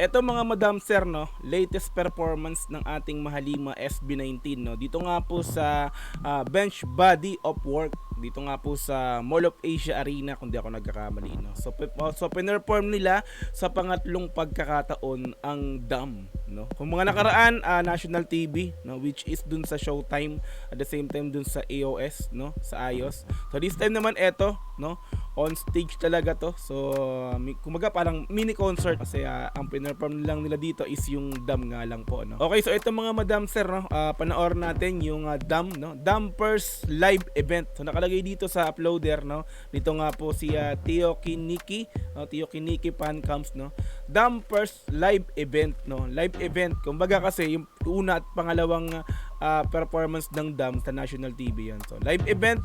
Eto mga madam sir, no, latest performance ng ating Mahalima SB19, no. Dito nga po sa bench body of work. Dito nga po sa Mall of Asia Arena kung di ako nagkakamali, no. So pinerform nila sa pangatlong pagkakataon ang Dam, no. Kung mga nakaraan national TV, no, which is dun sa Showtime, at the same time dun sa AOS, no, sa iOS. So this time naman eto, no, on stage talaga to. So kumaga parang mini concert kasi ang pinerform lang nila dito is yung Dam nga lang po, no. Okay, so ito mga madam sir, no, panoorin natin yung Dam, no, Dam first live event. So nakalagay dito sa uploader, no, dito nga po si Tio Kiniki, Tio Kiniki fan cams, no, Dam first live event, no, live event. Kumbaga kasi yung una at pangalawang performance ng Dam sa national TV yan. So live event,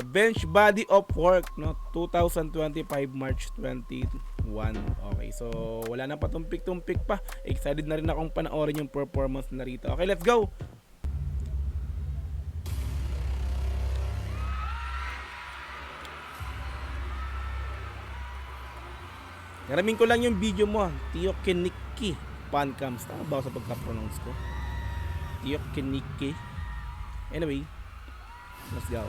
bench body of work, no, 2025 March 21. Okay, so wala na patumpik-tumpik pa. Excited na rin akong panoorin yung performance na rito. Okay, let's go. Naramin ko lang yung video mo, Tio Kiniki Pancams. Tama ba sa pagka-pronounce ko? Tio Kiniki. Anyway, let's go.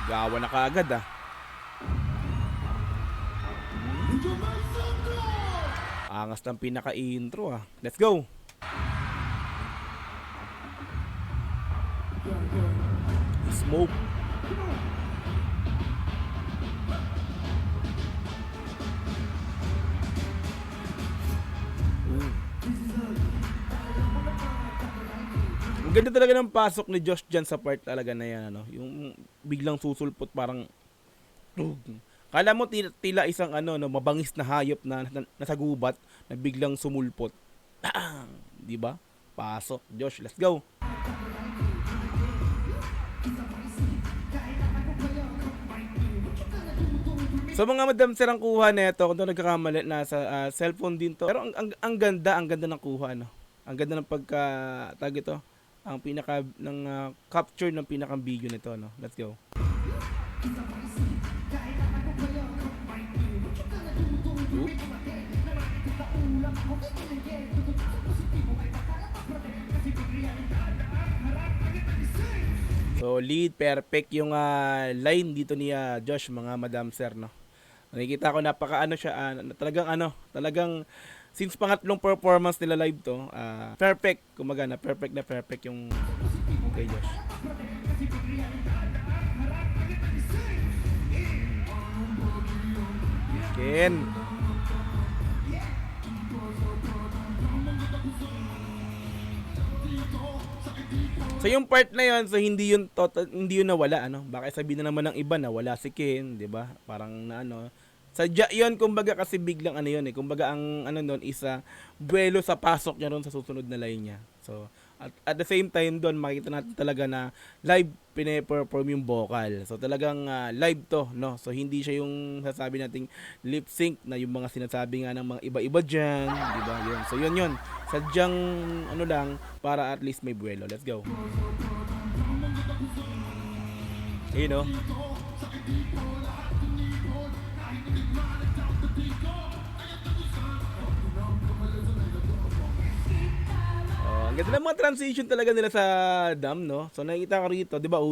Gawa na kaagad Angas ng pinaka-intro Let's go. Smoke. Ang ganda talaga ng pasok ni Josh dyan sa part talaga na yan, ano? Yung biglang susulpot parang kala mo tila isang no, mabangis na hayop na nasa gubat na biglang sumulpot. Di ba? Pasok, Josh, let's go. So mga madam sir, ang kuha nito, kung ito nagkakamali, nasa cellphone din to. Pero ang ganda ng kuha, no. Ang ganda ng tag ito. Ang pinaka ng capture ng pinakang video nito, no. Let's go. So lead perfect yung line dito ni Josh, mga madam sir, no. Nakikita ko napaka siya, talagang since pangatlong performance nila live to, perfect, kumaga na perfect yung kay Josh. Ken. So yung part na yun, so hindi yun nawala, ano. Baka sabihin na naman ng iba na wala si Ken, 'di ba? Parang sadya yun, kumbaga kasi biglang yun kumbaga ang noon is buwelo sa pasok niya ron sa susunod na line niya. So at the same time doon makita natin talaga na live pine-perform yung vocal. So talagang live to, no. So hindi siya yung sasabi nating lip sync na yung mga sinasabi nga ng mga iba-iba diyan, di ba? Yun. So yun. Sadyang lang para at least may buwelo. Let's go. You know. Ang ganda ng mga transition talaga nila sa Dam, no? So nakita ko rito, 'di ba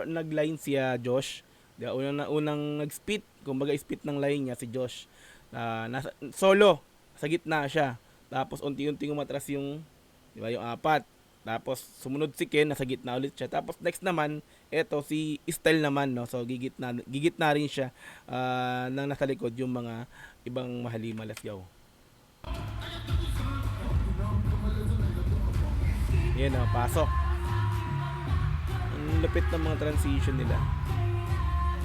nag-line si Josh. 'Di ba? Unang nag-spit, kumbaga spit ng line niya si Josh. Nasa solo, sa gitna siya. Tapos unti-unting umatras yung 'di ba, yung apat. Tapos sumunod si Ken, nasa gitna ulit siya. Tapos next naman, eto si Style naman, no. So gigitna rin siya nang nasa likod yung mga ibang Mahalima. Let's go. Yan pasok. Ang lupit ng mga transition nila.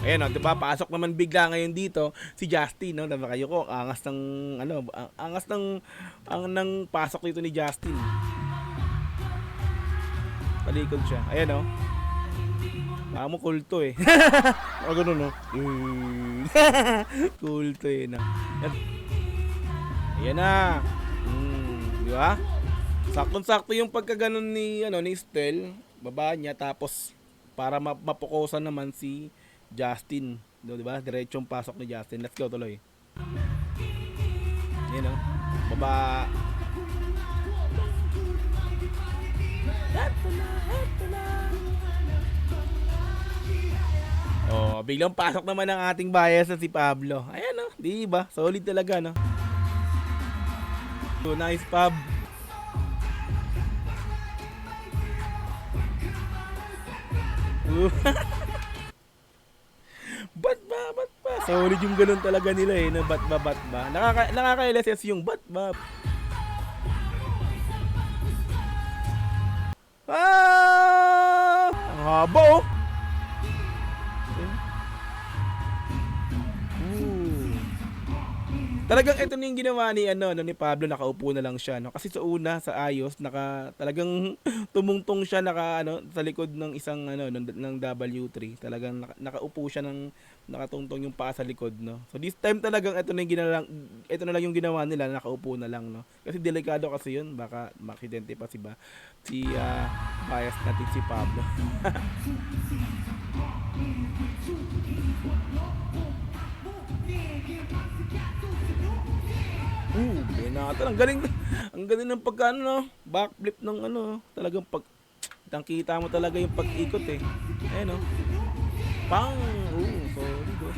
Ayan di ba? Pasok naman bigla ngayon dito si Justin, no? Diba kayo ko, angas ng pasok dito ni Justin. Talikod siya. Ayan Amo kulto eh. Ganun no. Kulto eh na. Ayan na. Di ba? Saktong-sakto yung pagkaganon ni Estel, baba niya tapos para mapokusan naman si Justin, di ba? Diretsong pasok ni Justin. Let's go tuloy. Ayan o. Baba. Oh, biglang pasok naman ang ating bias na si Pablo. Ayan o, di ba? Solid talaga no. So, nice Pab. Bat ba? Solid yung ganun talaga nila eh, na bat ba. Nakaka-LSS yung bat ba. Ang haba oh. Talagang ito na yung ginawa ni Pablo, nakaupo na lang siya no. Kasi sa una sa ayos talagang tumungtong siya sa likod ng isang ng W3. Talagang nakaupo siya ng nakatungtong yung paa sa likod no. So this time talagang ito na lang yung ginawa nila, nakaupo na lang no. Kasi delikado kasi yun, baka makidente pa si bias natin si Pablo. Benata. Ang galing ng backflip ng talagang kita mo talaga yung pag-ikot eh. Ayun Pang! Solid oh.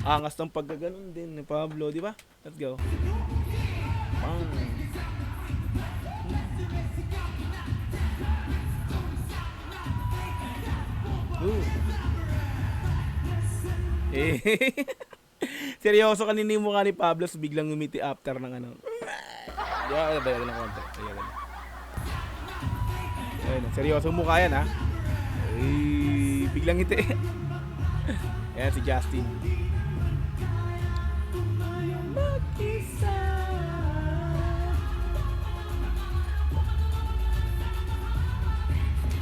Angas ng pagkaganon din ni Pablo, di ba? Let's go. Pang! Seryoso kanina yung mukha ni Pablo, so biglang ngumiti after ng Bayagan ng konti. Ayun, seryoso mukha yan ha. Biglang ngiti. Ayan si Justin.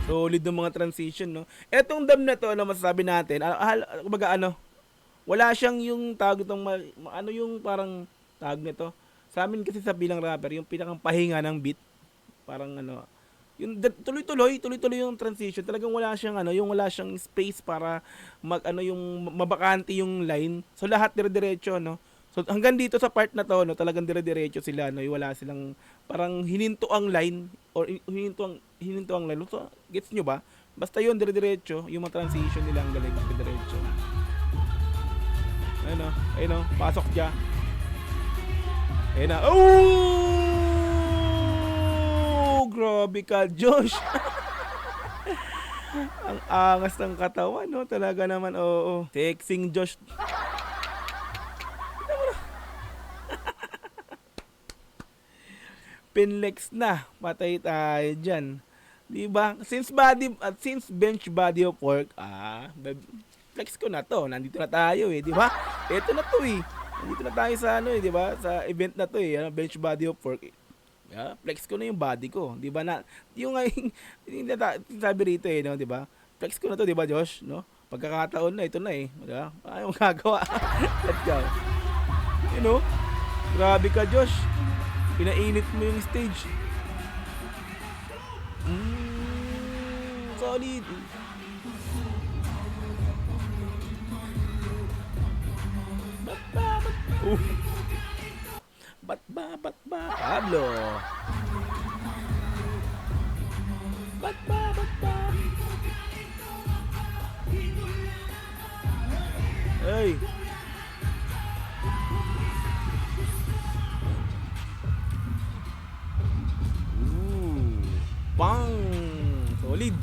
Solid ng mga transition no. Etong dam na to, masasabi natin? Kumbaga wala siyang yung tawag itong yung parang tawag nito. Sa amin kasi sa bilang rapper, yung pinakang pahinga ng beat, parang yung tuloy-tuloy yung transition. Talagang wala siyang yung wala siyang space para yung mabakante yung line. So lahat dire-diretso no. So hanggang dito sa part na to no, talagang dire-diretso sila no, wala silang parang hininto ang line or hininto ang line. So, gets nyo ba? Basta yun dire-diretso, yung mga transition nila ang galing dire-diretso. Ayun pasok dyan. Ayun na. Oh! Grabe ka, Josh. Ang angas ng katawan, no? Talaga naman, oo. Sexing Josh. Pinlex na. Patay tayo dyan. Diba? Since bench body of work, flex ko na to. Nandito na tayo di ba? Ito na to Nandito na tayo sa di ba? Sa event na to bench body of work. Flex ko na yung body ko, di ba? Na yung sabi rito no, di ba? Flex ko na to, di ba, Josh, no? Pagkakataon na ito na di ba? Ayaw magagawa. Let's go. Grabe ka, Josh. Pinainit mo yung stage. Solid. Bat ba Pablo. Bat ba Hey. Bang. Solid.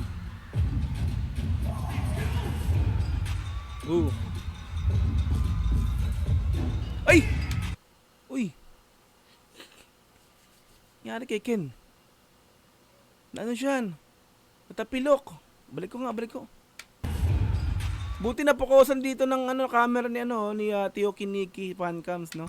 Ay! Uy! Nangyari kay Ken. Ano siyan? Natapilok. Balik ko. Buti na pokusan dito ng camera ni Tio Kiniki Fancams, no?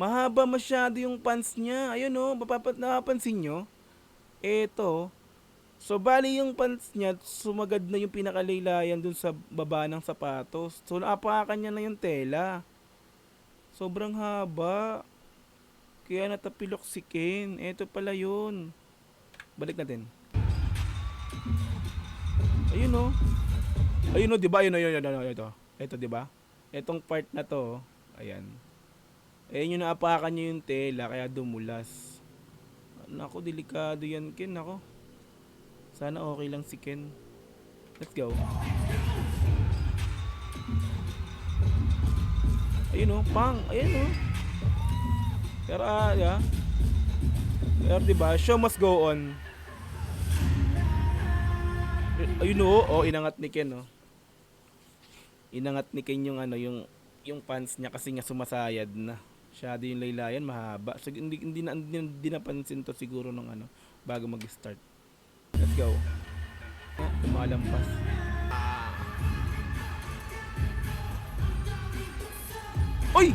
Mahaba masyado yung pants niya. Ayun oh, napapansin nyo? Eto. So, bali yung pants niya, sumagad na yung pinakalaylayan dun sa baba ng sapatos. So, naapakan niya na yung tela. Sobrang haba. Kaya natapilok si Ken. Eto pala yun. Balik natin. Ayun oh. Ayun oh, di ba? Ayun, ito. Ito, di ba? Etong part na to, ayan. Ayun yung naapakan niya yung tela, kaya dumulas. Nako, delikado yan, Ken. Nako. Sana okay lang si Ken. Let's go. Ayun oh, pang. Ayun oh. Pero yeah. Pero diba, show must go on. Ayun oh, inangat ni Ken oh. Inangat ni Ken yung ano, yung pants niya kasi nga sumasayad na. Masyado yung laylayan, mahaba. So, hindi napansin to siguro nung ano, bago mag-start. Let's go. Lumalampas. Uy!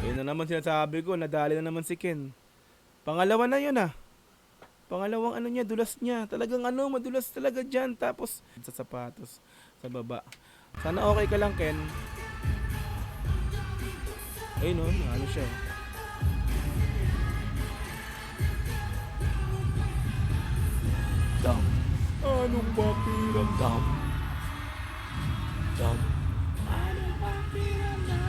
Ayun na naman sinasabi ko, nadali na naman si Ken. Pangalawa na yun ah. Pangalawang ano niya, dulas niya. Talagang ano, madulas talaga dyan. Tapos, sa sapatos, sa baba. Sana okay ka lang, Ken. Ayun oh, ano siya. Dam. Anong pakiramdam? Dam. Anong pakiramdam?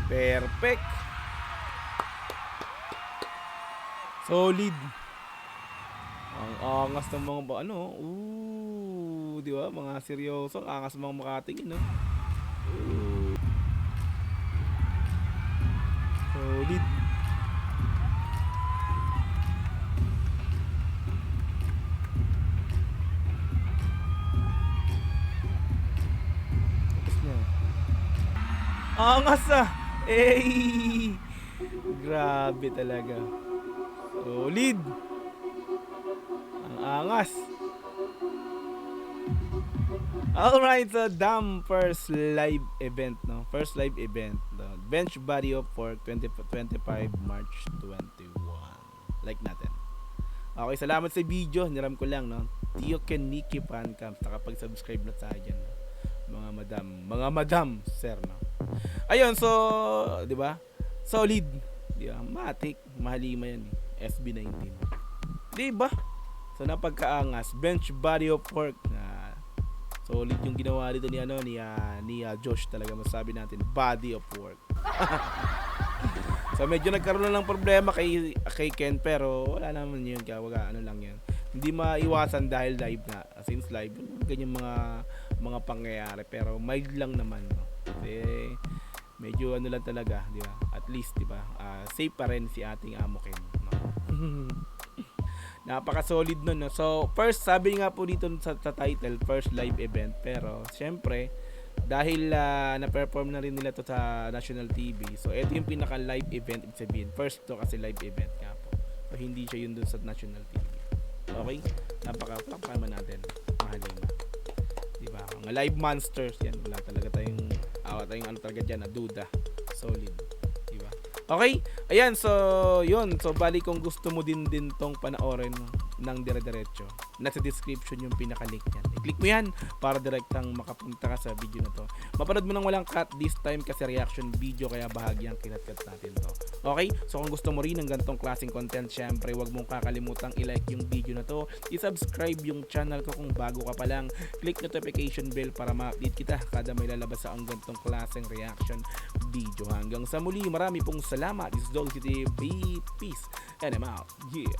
Perfect. Solid. Ang angas ng mga ano, di ba? Mga seryoso, ang angas ng mga makatingin, no? Solid. Tapos na. Angas ah! Grabe talaga. Solid. Ang angas. Alright, so Dam first live event, no? First live event, the Bench Body of Work 2025 March 21. Like natin. Okay, salamat sa video. Niram ko lang, no? Tio Ken Nikki Fancams. Nakapag-subscribe na tayo dyan, no? Mga madam, sir, no? Ayun, so, di ba? Solid. Di ba? Matik. Mahalima yan, eh. SB19. Di ba? So, napagkaangas. Bench Body of Work. Solid yung ginawa dito ni Josh talaga, masabi natin, body of work. So medyo nagkaroon lang ng problema kay Ken, pero wala naman yun, kaya ano lang yun. Hindi maiwasan dahil live nga. Since live, ganyan mga pangyayari, pero mild lang naman, no? Kasi medyo ano lang talaga, di ba? At least, di ba? Safe pa rin si ating amo Ken, no? Napaka-solid nun, no? So, first, sabi nga po dito sa title, first live event. Pero, syempre, dahil na-perform na rin nila to sa national TV. So, ito yung pinaka-live event, ibig sabihin. First to kasi live event nga po. So, hindi siya yun dun sa national TV. Okay? Napaka-pakama natin. Mahalin na. Diba? Mga live monsters, yan. Wala talaga tayong ano talaga dyan, duda. Solid. Okay? Ayan, so, yun. So, bali kung gusto mo din tong panoorin ng dire-diretso, nasa description yung pinaka-link niyan. I-click mo yan para direktang makapunta ka sa video na to. Mapanood mo nang walang cut this time kasi reaction video, kaya bahagyang kinat-cut natin to. Okay? So, kung gusto mo rin ng ganitong klaseng content, syempre, wag mong kakalimutang i-like yung video na to. I-subscribe yung channel ko kung bago ka pa lang. Click notification bell para ma-update kita kada may lalabas sa ang ganitong klaseng reaction video. Hanggang sa muli, marami pong salamat. This is Dog City. Peace. And I'm out. Yeah.